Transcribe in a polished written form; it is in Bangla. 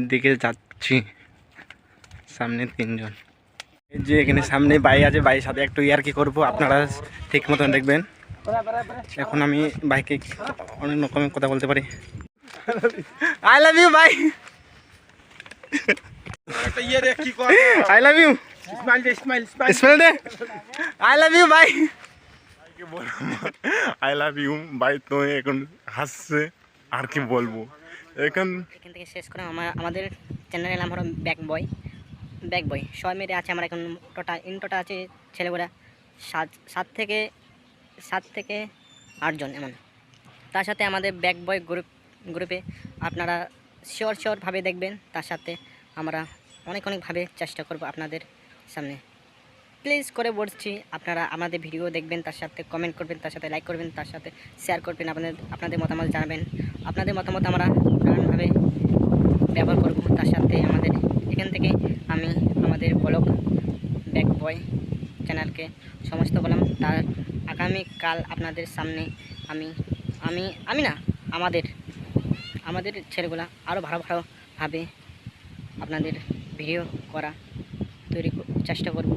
দিকে যাচ্ছি। সামনে 3 জন, এই যে এখানে সামনে ভাই আছে, ভাইয়ের সাথে একটু ইয়ার কি করবো, আপনারা ঠিক মতন দেখবেন। এখন আমি ভাইকে অনেক রকমের কথা বলতে পারি। আই লাভ ইউ ভাই, আই লাভ ইউ, স্মাইল দে, আই লাভ ইউ ভাই। আই লাভ ইউ ভাই। তো এখন হাসছে, আর কি বলবো। এখান থেকে শেষ করে আমাদের চ্যানেলের নাম হলো ব্যাক বয়। সবাই মিলে আছে আমরা এখন টোটা আছে ছেলেগুলা 7 থেকে 8 জন এমন। তার সাথে আমাদের ব্যাক বয় গ্রুপে আপনারা শিওরভাবে দেখবেন। তার সাথে আমরা অনেকভাবে চেষ্টা করব আপনাদের সামনে। প্লিজ করে বলছি, আপনারা আমাদের ভিডিও দেখবেন, তার সাথে কমেন্ট করবেন, তার সাথে লাইক করবেন, তার সাথে শেয়ার করবেন, আপনাদের মতামত জানাবেন। আপনাদের মতামত আমরা নানানভাবে ব্যবহার করব। তার সাথে আমাদের এখান থেকে আমি আমাদের ব্লগ ব্যাক বয় চ্যানেলকে সমস্ত বললাম। তার আগামীকাল আপনাদের সামনে আমি না আমাদের ছেলেগুলা আরও ভালোভাবে আপনাদের ভিডিও করা চেষ্টা করব।